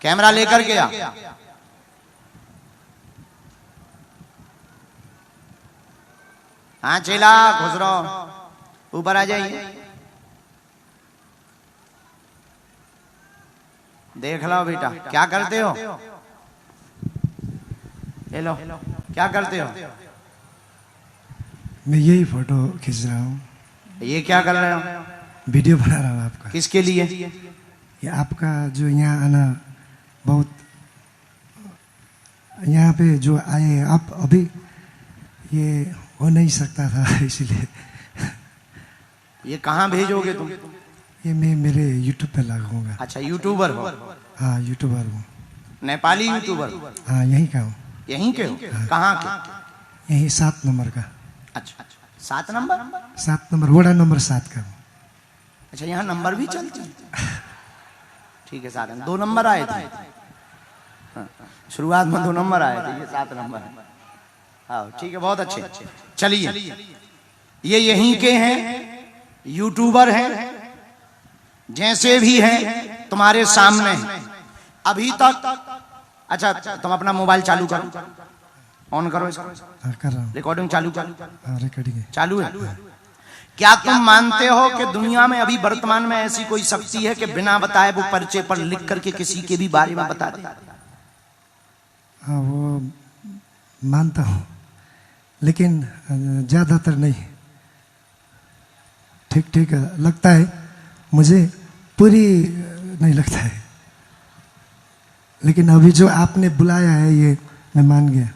Camera लेकर के आ। हाँ चेला घुस रहो, ऊपर आ जाइए। देख लो बेटा, क्या करते हो? ले लो, क्या करते हो? मैं यही फोटो खींच रहा हूँ। ये क्या कर रहे हो? वीडियो बना रहा हूँ आपका। किसके लिए? ये आपका जो यहाँ आना बहुत, यहाँ पे जो आए आप अभी, ये हो नहीं सकता था इसलिए। ये कहाँ भेजोगे तुम? ये मैं मेरे यूट्यूब पे लगाऊंगा। अच्छा यूट्यूबर हो? हाँ यूट्यूबर हूँ। नेपाली यूट्यूबर? हाँ यहीं का हूँ। यहीं के हो? कहाँ के? यहीं 7 नंबर का। अच्छा 7 नंबर? 7 नंबर, वोडा नंबर 7 का हूँ। अच्छा यहाँ नंबर भी चलते हैं? ठीक है 7 2 नंबर आए थे। हाँ, शुरुआत में 2 नंबर आए थे, ये 7 नंबर है। हाँ ठीक है, बहुत अच्छे। चलिए, ये यहीं के हैं, यूट्यूबर हैं, जैसे भी हैं तुम्हारे सामने हैं अभी तक। अच्छा तुम अपना मोबाइल चालू करो, ऑन करो इसको। हाँ कर रहा हूँ। रिकॉर्डिंग चालू करो। हाँ रिकॉर्डिंग है। चालू है? क्या तुम मानते हो कि दुनिया में अभी वर्तमान में ऐसी कोई शक्ति है कि बिना बताए वो पर्चे पर लिख करके किसी के भी बारे में बता दे? हाँ वो मानता हूँ, लेकिन ज़्यादातर नहीं। ठीक ठीक लगता है मुझे, पूरी नहीं लगता है। लेकिन अभी जो आपने बुलाया है ये मैं मान गया।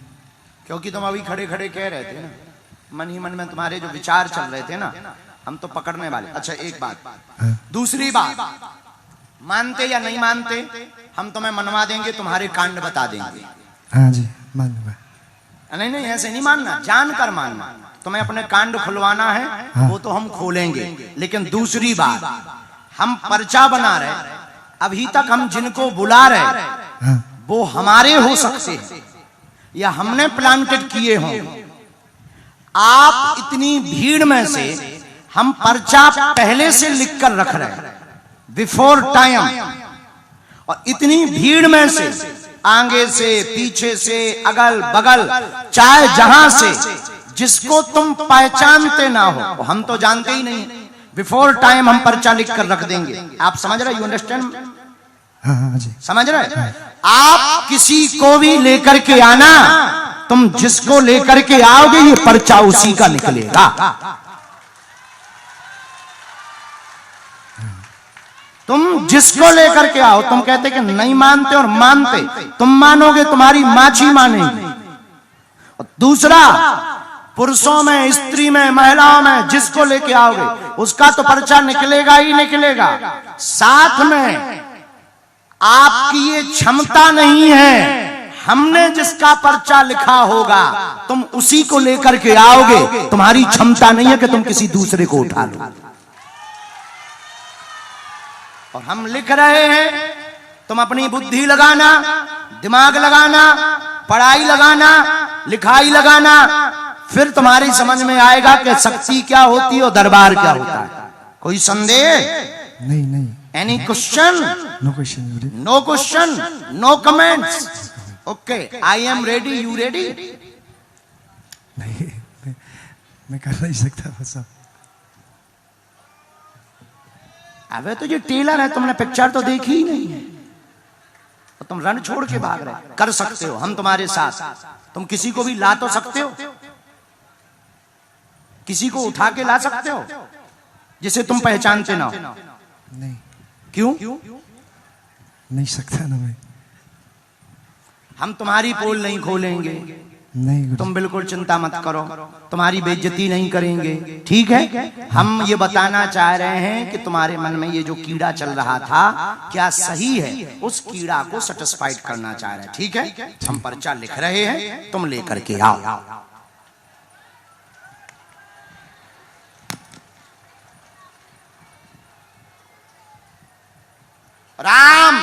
क्योंकि तुम अभी खड़े खड़े कह रहे थे ना, मन ही मन में तुम्हारे जो विचार चल रहे थे ना, हम तो पकड़ने वाले। अच्छा एक बात। हाँ। दूसरी बात, मानते या नहीं मानते, हम तुम्हें मनवा देंगे, तुम्हारे कांड बता देंगे। हाँ जी मानूंगा। नहीं नहीं ऐसे नहीं मानना, जानकर मानना। तुम्हें अपने कांड खुलवाना है, हाँ। वो तो हम खोलेंगे। लेकिन दूसरी बात, हम पर्चा बना रहे, अभी तक हम जिनको बुला रहे हाँ। वो हमारे हो सकते हैं या हमने प्लांटेड किए हों। आप इतनी भीड़ में से हम पर्चा पहले से लिख कर रख रहे हैं, बिफोर टाइम। और इतनी भीड़ में से, आगे से, पीछे से, अगल बगल, चाहे जहां से, जिसको तुम पहचानते ना हो, हम तो जानते ही नहीं, बिफोर टाइम हम पर्चा लिख कर रख देंगे। आप समझ रहे? You understand? हाँ हाँ जी समझ रहे? आप किसी को भी लेकर के आना, तुम जिसको लेकर के आओगे ये पर्चा उसी का निकलेगा। तुम जिसको लेकर के आओ, तुम कहते कि नहीं मानते और मानते, तुम मानोगे, तुम्हारी माछी मानेगी। और दूसरा, पुरुषों में, स्त्री में, महिलाओं में, जिसको लेके आओगे उसका तो पर्चा निकलेगा ही निकलेगा। साथ में आपकी ये क्षमता नहीं है, हमने जिसका पर्चा लिखा होगा तुम उसी को लेकर के आओगे। तुम्हारी क्षमता नहीं है कि तुम किसी दूसरे को उठा लो। और हम लिख रहे हैं, तुम अपनी बुद्धि लगाना, दिमाग लगाना, पढ़ाई लगाना, लिखाई लगाना, फिर तुम्हारी समझ में आएगा कि शक्ति क्या होती है और दरबार क्या होता है। कोई संदेह? नहीं नहीं। Any question? No question. No question, no comments. Okay, I am ready, you ready? नहीं मैं कर नहीं सकता वो सब। अबे तो ये टेलर है, तुमने पिक्चर तो देखी ही नहीं है, तो तुम रन छोड़ के भाग रहे। कर सकते हो, हम तुम्हारे साथ। तुम किसी को भी ला तो सकते हो, किसी को उठा के ला सकते हो जिसे तुम पहचानते ना हो। नहीं। क्यों? नहीं सकता ना मैं। हम तुम्हारी पोल नहीं खोलेंगे, नहीं तुम बिल्कुल चिंता मत करो, तुम्हारी बेइज्जती नहीं करेंगे, ठीक है? हम ये बताना चाह रहे हैं कि तुम्हारे मन में ये जो कीड़ा चल रहा था क्या सही है, उस कीड़ा को सेटिस्फाइड करना चाह रहे हैं, ठीक है? हम पर्चा लिख रहे हैं, तुम लेकर के आओ। राम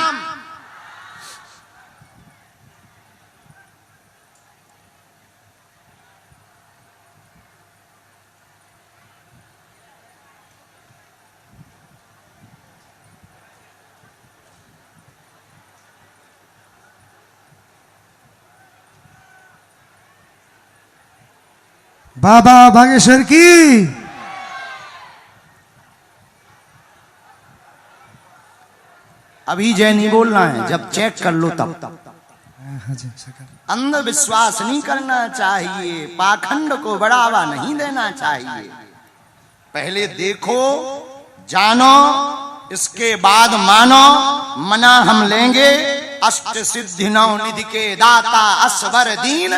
बाबा बागेश्वर की। अभी जय नहीं बोलना है, जब चेक कर लो तब। हाँ जी सरकार। अंधविश्वास नहीं करना चाहिए, पाखंड को बढ़ावा नहीं देना चाहिए। पहले देखो, जानो, इसके बाद मानो। मना हम लेंगे। अष्ट सिद्धि नौ निधि के दाता असवर दीन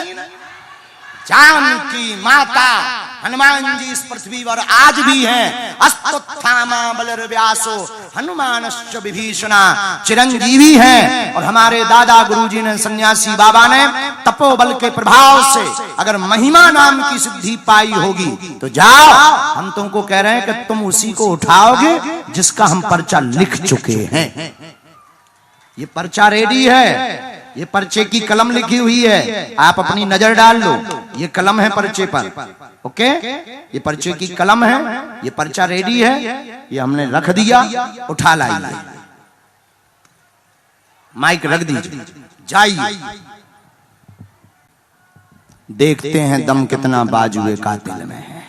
जानकी माता। हनुमान जी इस पृथ्वी पर आज भी हैं। अस्तुत्थामा बलर्व्यासो हनुमानश्च विभीषणा। चिरंजीवी हैं। और हमारे दादा गुरुजी ने, सन्यासी बाबा ने तपोबल के प्रभाव से अगर महिमा नाम की सिद्धि पाई होगी तो जाओ, हम तुमको कह रहे हैं कि तुम उसी को उठाओगे जिसका हम पर्चा लिख चुके हैं। ये पर्चा रेडी है, ये पर्चे की कलम लिखी हुई है, आप अपनी नजर डाल लो। ये कलम है पर्चे पर, ओके, ये पर्चे की कलम है, ये पर्चा रेडी है, ये हमने रख दिया, उठा लाइए, माइक रख दीजिए, जाइए, देखते हैं दम कितना बाजुए कातिल में है।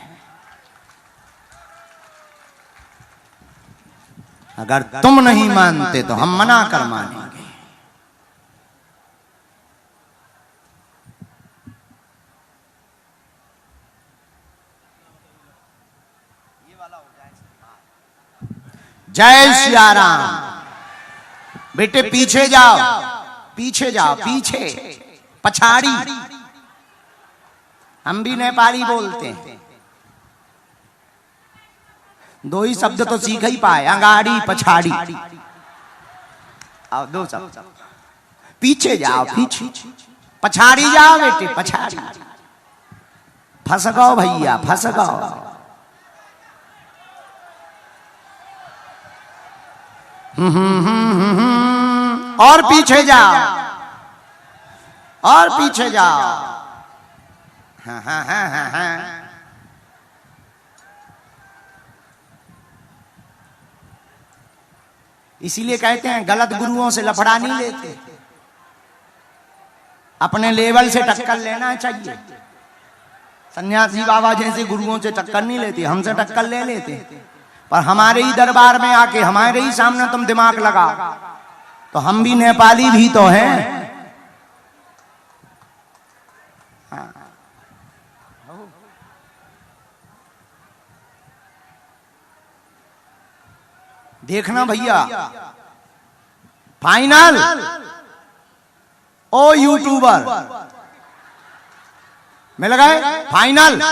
अगर तुम नहीं मानते तो हम मना कर मानेंगे। जय सिया राम। बेटे पीछे जाओ, पीछे जाओ, पीछे, पछाड़ी। हम भी नेपाली बोलते हैं, दो ही शब्द तो सीख ही पाए, अंगाड़ी पछाड़ी। आओ दो शब्द, पीछे जाओ, पीछे, पछाड़ी जाओ बेटे, पछाड़ी। फंस गओ भैया, फंस गओ। और पीछे जाओ, और पीछे जाओ। हाँ हाँ हाँ हाँ हाँ। इसीलिए कहते हैं गलत गुरुओं से लफड़ा नहीं लेते, अपने लेवल से टक्कर लेना चाहिए। सन्यासी बाबा जैसे गुरुओं से टक्कर नहीं लेते, हमसे टक्कर ले लेते। पर हमारे ही दरबार में आके, हमारे ही सामने तुम दिमाग लगा, तो हम भी नेपाली भी तो हैं। हाँ। देखना भैया, फाइनल। ओ यूट्यूबर, मिल गए फाइनल।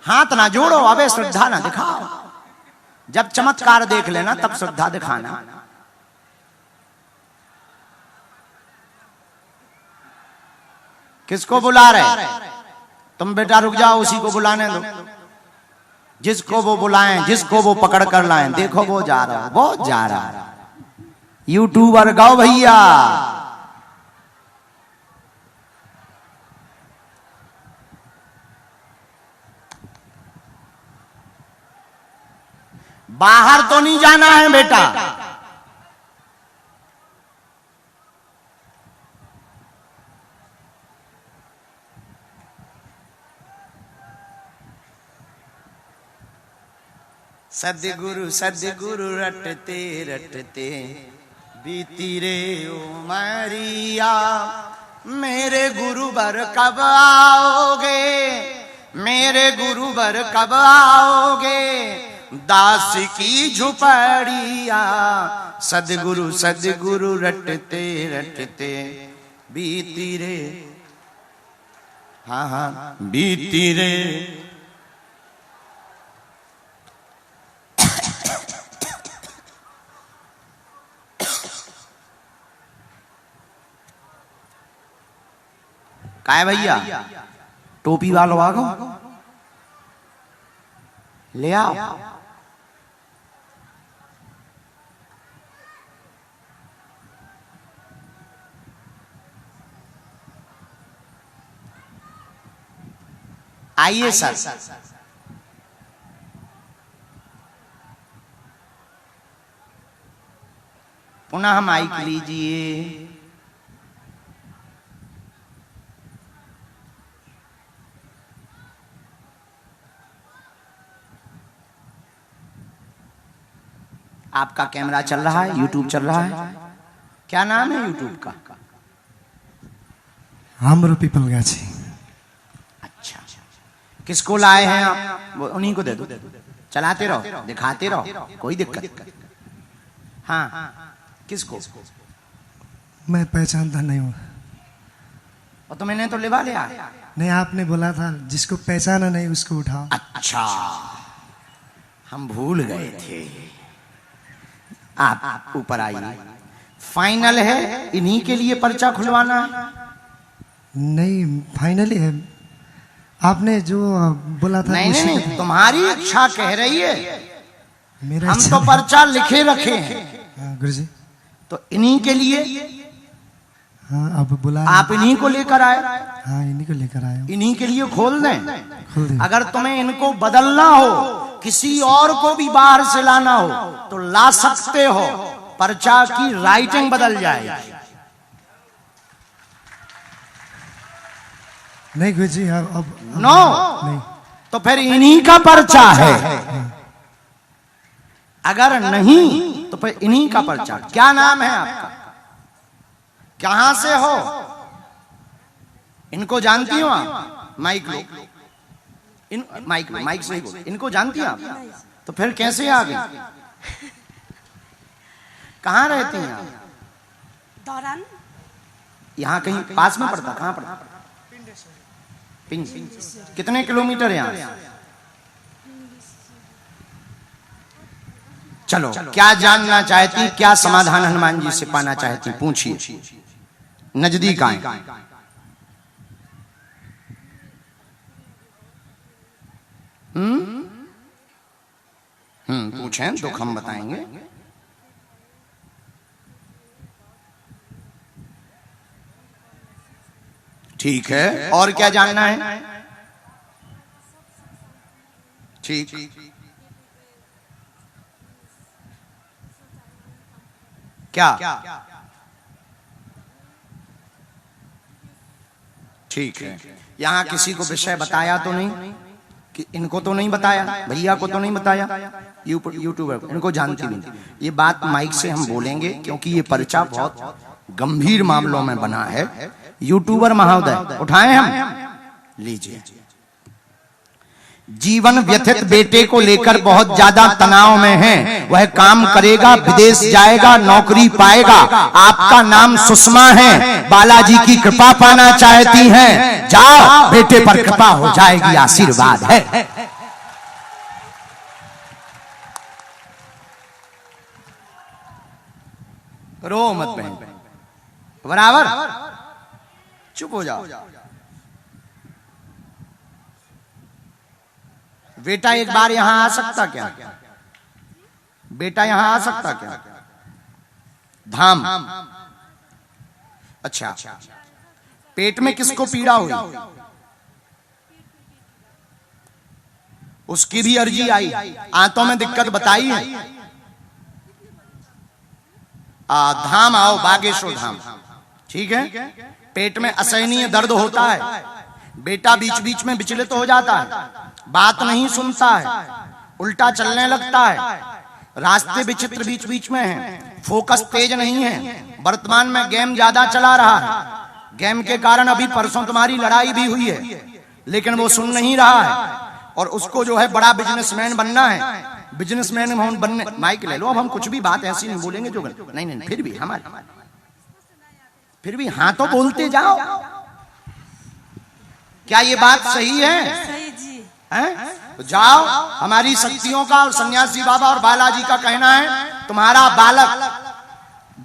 हाथ ना जोड़ो, अबे श्रद्धा ना दिखाओ। जब चमत्कार देख लेना तब श्रद्धा दिखाना। किसको बुला रहे तुम? बेटा रुक जाओ, उसी को बुलाने दो, जिसको वो बुलाएं, जिसको वो पकड़ कर लाएं। देखो वो जा रहा है, वो जा रहा है। यूट्यूबर गाओ भैया। बाहर तो नहीं जाना है बेटा, सद्गुरु सद्गुरु रटते रटते बीती रे उमरिया। मेरे गुरुवर कब आओगे, मेरे गुरुवर कब आओगे, दास की झुपड़िया। सद्गुरु सद्गुरु रटते रटते बीती रे, हाँ हाँ बीती रे। काय भैया, टोपी वालों आगो, ले आओ। आइए सर। पुनः माइक लीजिए। आपका कैमरा चल रहा है, यूट्यूब चल रहा है, क्या नाम है यूट्यूब का? हाम्रो पीपल गाछी। अच्छा, किसको लाए हैं आप? वो उन्हीं को दे दो, चलाते रहो, दिखाते रहो, कोई दिक्कत नहीं। हाँ, किसको? मैं पहचानता नहीं हूँ। और तो मैंने तो लिवा लिया। नहीं, आपने बोला था जिसको पहचाना नहीं उसको उठाओ। अच्छा, हम भूल गए थे। आप ऊपर आइए। फाइनल है, इन्हीं के लिए पर्चा खुलवाना है? नहीं, फाइनली है। आपने जो बोला था नहीं नहीं, नहीं, तुम्हारी इच्छा कह रही है। मेरा हम तो पर्चा लिखे रखे हैं। गुरुजी, तो इन्हीं के लिए। हाँ, अब बुला। आप इन्हीं को लेकर आए? हाँ, इन्हीं को लेकर आया हूँ। इन्हीं के लिए खोल दें? खोल दे। अगर तुम्हें इनको बदलना हो, किसी और को भी बाहर से लाना हो तो ला सकते हो, पर्चा की राइटिंग बदल जाएगी। नहीं गुरुजी, अब नो, नहीं। तो फिर इन्हीं का पर्चा है। अगर नहीं तो फिर इन्हीं का पर्चा। क्या नाम है आपका? कहां से हो? इनको जानती हो आप? माइक लो, माइक से ही बोलो। इनको जानती हैं आप? तो फिर कैसे आ गई? कहाँ रहती हैं आप? दौरान यहाँ कहीं पास में पड़ता? कहाँ पड़ता? पिंड। कितने किलोमीटर यहाँ? चलो, क्या जानना चाहती, क्या समाधान हनुमान जी से पाना चाहती, पूछिए। नजदीक आए। पूछें, दुख हम बताएंगे। ठीक है, और क्या जानना है? ठीक, क्या? ठीक है। यहाँ किसी को विषय बताया तो नहीं? कि इनको तो नहीं बताया, भैया को तो नहीं बताया, यूट्यूबर इनको जानती नहीं। ये बात माइक से हम बोलेंगे क्योंकि ये पर्चा बहुत गंभीर मामलों में बना है। यूट्यूबर महोदय उठाएं हम, लीजिए। जीवन व्यथित बेटे को लेकर बहुत ज्यादा तनाव में है। वह काम करेगा, विदेश जाएगा, नौकरी पाएगा। आपका नाम सुषमा है, बालाजी की कृपा पाना चाहती हैं। जाओ, बेटे पर कृपा हो जाएगी, आशीर्वाद है। रो मत बहन, बराबर चुप हो जाओ। बेटा एक बार यहां आ सकता क्या? बेटा यहां आ सकता क्या? धाम। अच्छा, पेट में किसको पीड़ा हुई? उसकी भी अर्जी आई, आंतों में दिक्कत बताई है। धाम आओ, बागेश्वर धाम। ठीक है। पेट में असहनीय दर्द होता है, बेटा बीच बीच में विचलित हो जाता है, बात नहीं सुनता है, उल्टा चलने लगता है, रास्ते विचित्र बीच बीच में हैं, फोकस तेज नहीं है, वर्तमान में गेम ज्यादा चला रहा है, गेम के कारण अभी परसों तुम्हारी लड़ाई भी हुई है, लेकिन वो सुन नहीं रहा है, और उसको जो है बड़ा बिजनेसमैन बनना है, बिजनेसमैन बनने। माइक ले लो, अब हम कुछ भी बात ऐसी नहीं बोलेंगे जो नहीं नहीं, फिर भी हमारे, फिर भी हाँ तो बोलते जाओ। क्या ये बात सही है? सही जी। हैं? तो जाओ, हमारी शक्तियों का और सन्यासी बाबा और बालाजी का कहना है तुम्हारा बालक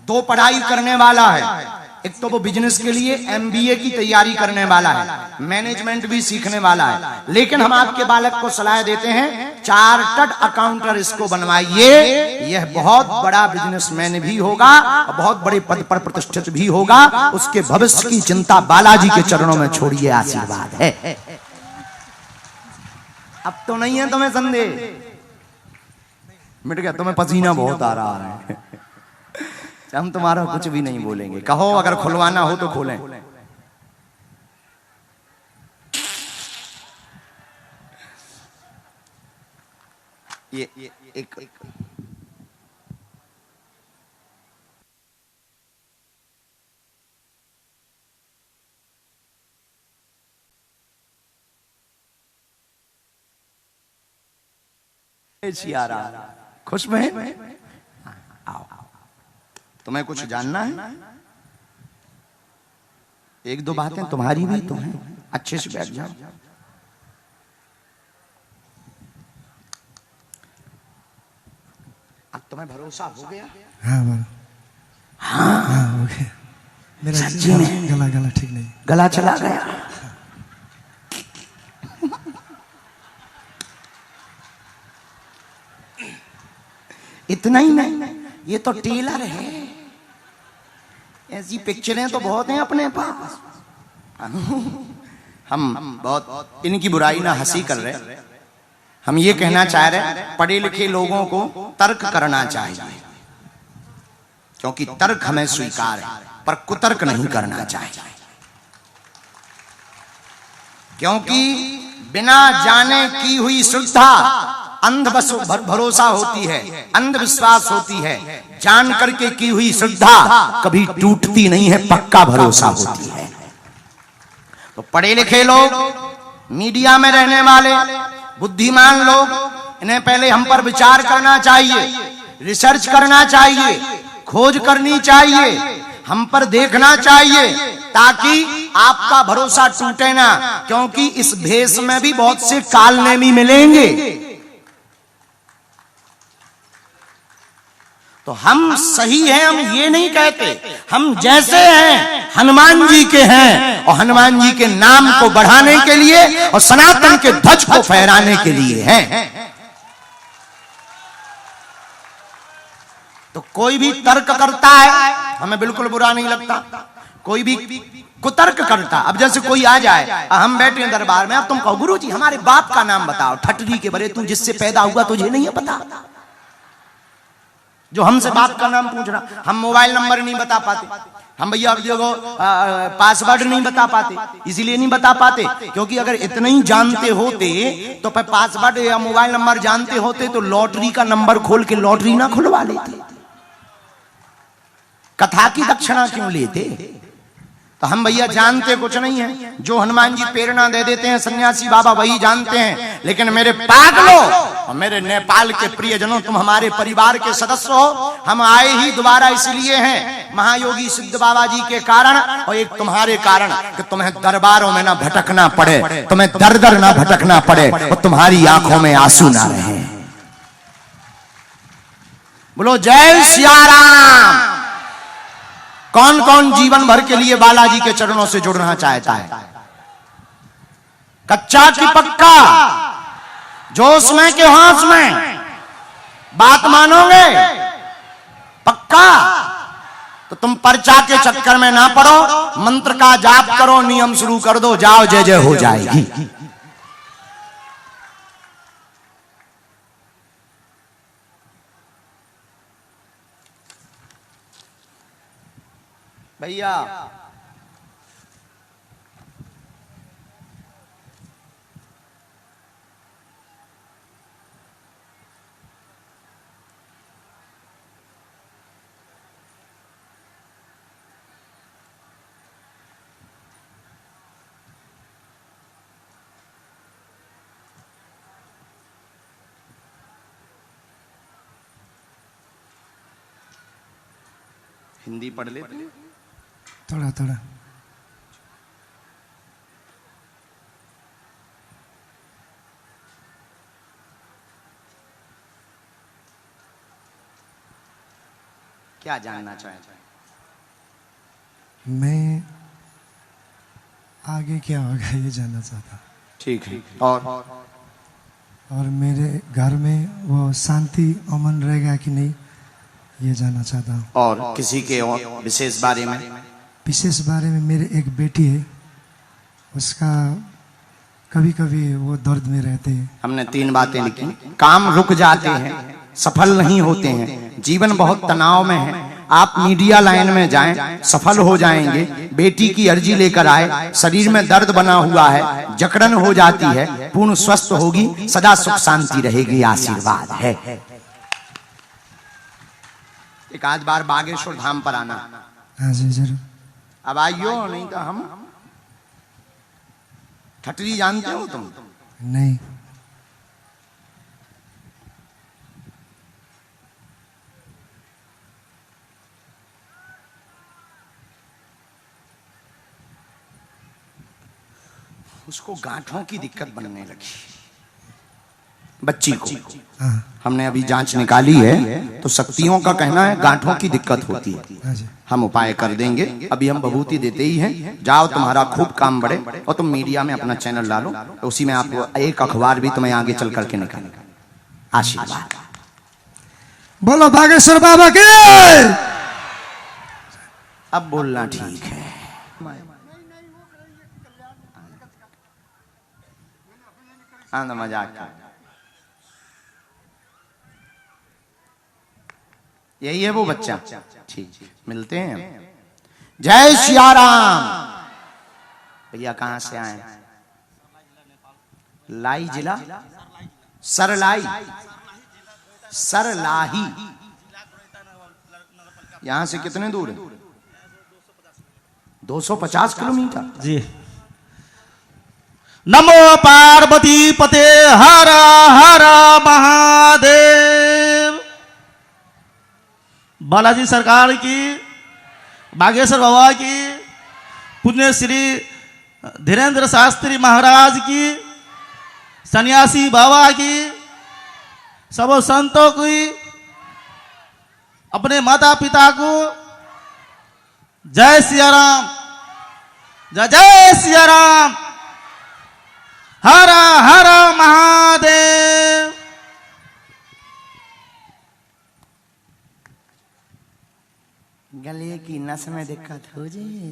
2 पढ़ाई करने वाला है। एक तो वो बिजनेस के लिए MBA की तैयारी करने वाला है, मैनेजमेंट भी सीखने वाला है, लेकिन हम आपके बालक को सलाह देते हैं चार्टर्ड अकाउंटर इसको बनवाइए। यह बहुत बड़ा बिजनेसमैन भी होगा और बहुत बड़े पद पर प्रतिष्ठित भी होगा। उसके भविष्य की चिंता बालाजी के चरणों में छोड़िए, आशीर्वाद है। अब तो नहीं है तुम्हें संदेह? मिट गया? तुम्हें पसीना बहुत आ रहा है। हम तुम्हारा कुछ भी नहीं बोलेंगे। कहो, अगर खुलवाना हो तो खोलें। ये एक सिया राम। खुश में आओ, तुम्हें कुछ जानना है? एक दो बातें तुम्हारी भी तो हैं, अच्छे से बैठ जाओ। अब तुम्हें भरोसा हो गया? हाँ हाँ हो गया। मेरा सच्ची में? गला ठीक नहीं, गला चला गया। इतना ही नहीं, ये तो टेलर है। ऐसी पिक्चरें तो बहुत हैं अपने पास। हम बहुत इनकी बुराई ना हंसी कर रहे, हम ये कहना चाह रहे पढ़े लिखे लोगों को तर्क करना चाहिए, क्योंकि तर्क हमें स्वीकार है, पर कुतर्क नहीं करना चाहिए। क्योंकि बिना जाने की हुई श्रद्धा अंध भरोसा होती है, अंधविश्वास होती है। जान करके की हुई श्रद्धा कभी टूटती नहीं है, पक्का भरोसा होती है। तो पढ़े लिखे लोग, मीडिया में रहने वाले बुद्धिमान लोग, इन्हें पहले हम पर विचार करना चाहिए, रिसर्च करना चाहिए, खोज करनी चाहिए, हम पर देखना चाहिए, ताकि आपका भरोसा टूटे ना। क्योंकि इस भेष में भी बहुत से कालनेमी मिलेंगे। तो हम सही हैं, हम ये नहीं कहते। हम जैसे हैं हनुमान जी के हैं, और हनुमान जी के नाम को बढ़ाने के लिए और सनातन के ध्वज को फहराने के लिए हैं। तो कोई भी तर्क करता है, हमें बिल्कुल बुरा नहीं लगता। कोई भी कुतर्क करता, अब जैसे कोई आ जाए, हम बैठे हैं दरबार में, अब तुम कहो गुरु जी हमारे बाप का नाम बताओ, ठटरी के बरे तू जिससे पैदा हुआ तुझे नहीं है पता? जो हमसे बाप का नाम पूछ रहा, हम मोबाइल नंबर नहीं बता पाते, हम भैया देखो पासवर्ड नहीं बता पाते। इसीलिए नहीं बता पाते क्योंकि अगर इतना ही जानते होते तो पासवर्ड या मोबाइल नंबर जानते होते तो लॉटरी का नंबर खोल के लॉटरी ना खुलवा लेते, कथा की दक्षिणा क्यों लेते? तो हम भैया जानते कुछ नहीं है, जो हनुमान जी प्रेरणा दे देते हैं सन्यासी बाबा वही जानते हैं। लेकिन मेरे पागलों और मेरे नेपाल के प्रियजनों, तुम हमारे परिवार के सदस्य हो। हम आए ही दोबारा इसलिए हैं महायोगी सिद्ध बाबा जी के कारण, और एक तुम्हारे कारण कि तुम्हें दरबारों में ना भटकना पड़े, तुम्हें दर दर ना भटकना पड़े, और तुम्हारी आंखों में आंसू ना रहे। बोलो जय सिया राम। कौन कौन जीवन भर के लिए बालाजी के चरणों से जुड़ना चाहता है? कच्चा की पक्का, जोश में के होश में? बात मानोगे? पक्का? तो तुम पर्चा के चक्कर में ना पड़ो, मंत्र का जाप करो, नियम शुरू कर दो, जाओ जय जय हो जाएगी। भैया हिंदी पढ़ लेते? थोड़ा थोड़ा। क्या जानना चाहते हैं? मैं आगे क्या होगा ये जानना चाहता। ठीक है। और मेरे घर में वो शांति अमन रहेगा कि नहीं ये जानना चाहता हूँ। और किसी के और विशेष बारे में? विशेष बारे में मेरे एक बेटी है, उसका कभी कभी वो दर्द में रहते हैं। हमने 3 बातें लिखी। काम रुक जाते हैं, सफल नहीं होते हैं, जीवन बहुत तनाव में है। आप मीडिया लाइन में जाएं, सफल हो जाएंगे। बेटी की अर्जी लेकर आए, शरीर में दर्द बना हुआ है, जकड़न हो जाती है, पूर्ण स्वस्थ होगी, सदा सुख शांति रहेगी, आशीर्वाद है। एक आध बार बागेश्वर धाम पर आना। हाँ जी जरूर। अब आइयो, नहीं तो हम ठटरी जानते हो तुम? नहीं। उसको गांठों की दिक्कत बनने लगी, बच्ची को। हाँ हमने अभी जांच निकाली है तो शक्तियों का कहना है गांठों की दिक्कत होती है। हाँ जी। हम उपाय कर देंगे, अभी हम विभूति देते ही हैं। जाओ, तुम्हारा खूब काम बढ़े और तुम मीडिया में अपना चैनल डालो, तो उसी में आप एक अखबार भी तुम्हें आगे चल करके निकालेगा। आशीर्वाद। बोलो बागेश्वर बाबा के। अब बोलना ठीक है। हाँ ना, मजाक कर। यही है वो बच्चा। ठीक, मिलते हैं। जय सिया राम। भैया कहाँ से आए? लाई जिला, सरलाई, सरलाही। यहां से कितने दूर है? 250 किलोमीटर। जी। नमो पार्वती पते हर हर महादेव। बालाजी सरकार की, बागेश्वर बाबा की, पुण्य श्री धीरेन्द्र शास्त्री महाराज की, सन्यासी बाबा की, सब संतों की, अपने माता पिता को जय सिया राम, जय जय सिया राम, हर हर महादेव। गले की नस में दिक्कत हो जाए।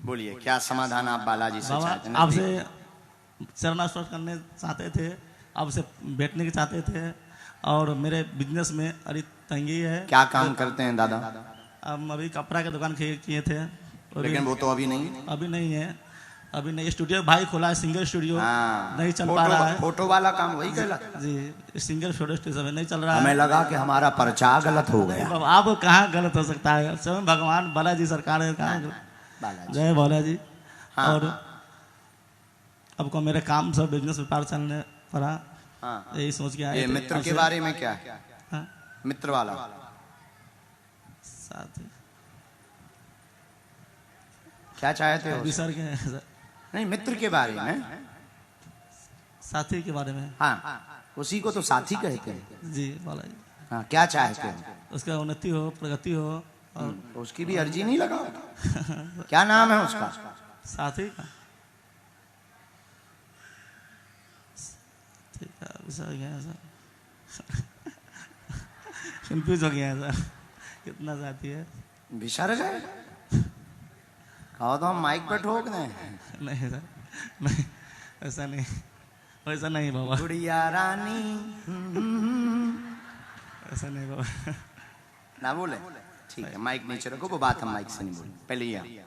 बोलिए, क्या समाधान आप बालाजी से बाबा चाहते हैं? आपसे चरणा स्पर्श करने चाहते थे, आपसे बैठने के चाहते थे, और मेरे बिजनेस में अभी तंगी है। क्या काम करते हैं दादा? हम अभी कपड़ा की दुकान किए थे, लेकिन वो तो अभी नहीं। अभी नहीं है। अभी नहीं, स्टूडियो भाई खोला है, सिंगल स्टूडियो। हाँ, नहीं चल पा रहा है। फोटो वाला काम वही कहला जी, सिंगल फोटो स्टेशन नहीं चल रहा है। हमें लगा कि हमारा पर्चा गलत हो गया। बाबा, आप कहाँ गलत हो सकता है? स्वयं भगवान बालाजी सरकार है, कहाँ बालाजी। जय बालाजी। हाँ, और हाँ, अब को मेरे काम सब बिजनेस व्यापार चलने पड़ा, हाँ। यही सोच के आए ये थे मित्र के आपसे। बारे में क्या है? हाँ, मित्र वाला साथी क्या चाहते हो? अभी सर के सर, नहीं, मित्र के बारे में। साथी के बारे में। हाँ, उसी को तो साथी कहते हैं। जी बालाजी, हाँ, क्या चाहते हो? उसका उन्नति हो, प्रगति हो, और तो उसकी भी अर्जी नहीं लगा। क्या नाम है उसका? साथी का ठीक है। अभी सर गया सर, कंफ्यूज हो गया सर, कितना साथी है। बिसर गए? कहो तो हम माइक पे ठोक दें। नहीं सर, नहीं, ऐसा नहीं, ऐसा नहीं बाबा, गुड़िया रानी। ऐसा नहीं बाबा। ना बोले? ठीक है, माइक नीचे रखो, वो बात हम माइक से नहीं बोले। पहले ये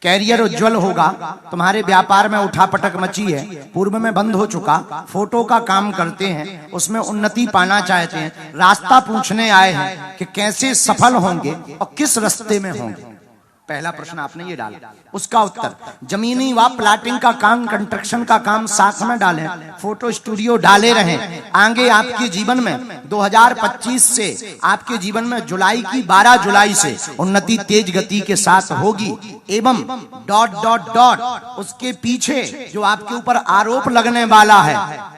कैरियर उज्जवल होगा। तुम्हारे व्यापार में उठापटक मची है, पूर्व में बंद हो चुका। फोटो का काम करते हैं, उसमें उन्नति पाना चाहते हैं। रास्ता पूछने आए हैं कि कैसे सफल होंगे और किस रास्ते में होंगे। पहला प्रश्न आपने ये डाला, उसका उत्तर जमीनी व प्लाटिंग का काम, कंस्ट्रक्शन का काम साथ में डालें, फोटो स्टूडियो डाले रहें। आगे आपके जीवन में 2025 से आपके जीवन में जुलाई की 12 जुलाई से उन्नति तेज गति के साथ होगी। एवं डॉट डॉट डॉट उसके पीछे जो आपके ऊपर आरोप लगने वाला है,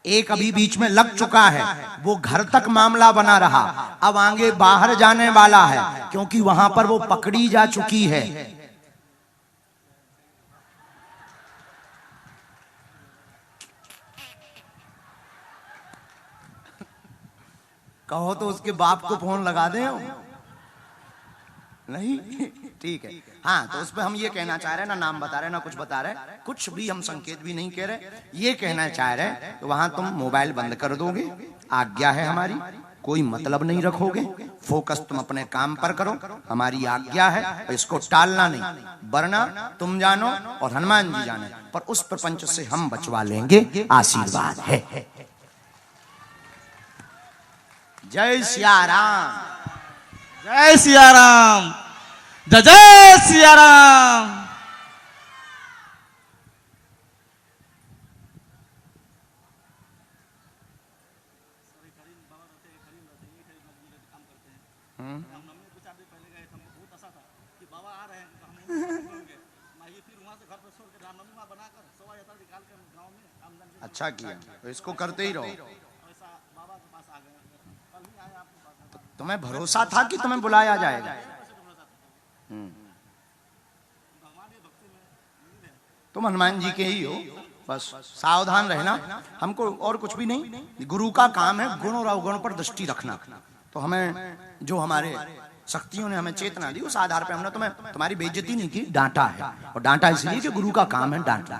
एक अभी बीच में लग चुका है, वो घर तक मामला बना रहा, अब आगे बाहर जाने वाला है, क्योंकि वहां पर वो पकड़ी जा चुकी है। कहो तो उसके बाप को फोन लगा दें। नहीं, ठीक है। हाँ, तो उस पर हम ये कहना चाह रहे हैं, ना नाम बता रहे ना कुछ बता रहे, कुछ भी हम संकेत भी नहीं कह रहे, ये कहना चाह रहे हैं तो वहां तुम मोबाइल बंद कर दोगे, आज्ञा है हमारी, कोई मतलब नहीं रखोगे, फोकस तुम अपने काम पर करो, हमारी आज्ञा है, और इसको टालना नहीं, वरना तुम जानो और हनुमान जी जाने, पर उस प्रपंच से हम बचवा लेंगे। आशीर्वाद है। जय सिया राम, जय सिया राम, जय जय सिया राम। अच्छा किया, तो इसको करते ही रहो। तो तुम्हें भरोसा था कि तुम्हें बुलाया जाएगा। तुम हनुमान जी के ही हो, बस सावधान रहना। हमको और कुछ भी नहीं, गुरु का काम है गुण और अवगुण पर दृष्टि रखना। तो हमें जो हमारे शक्तियों ने हमें चेतना दी, उस आधार पे हमने तुम्हें तुम्हारी बेइज्जती नहीं की, डांटा है। और डांटा इसलिए कि गुरु का काम है डांटना।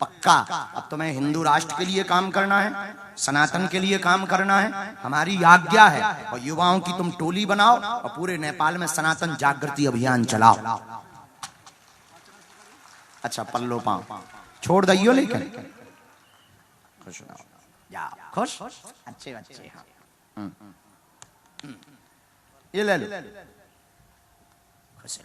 पक्का अब तुम्हें हिंदू राष्ट्र के लिए काम करना है, सनातन के लिए काम करना है, हमारी आज्ञा है। और युवाओं की तुम टोली बनाओ और पूरे नेपाल में सनातन जागृति अभियान चलाओ। अच्छा पल्लो पाओ छोड़ दियो, लेकिन खुश हो जाओ, खुश अच्छे बच्चे। ये ले लो।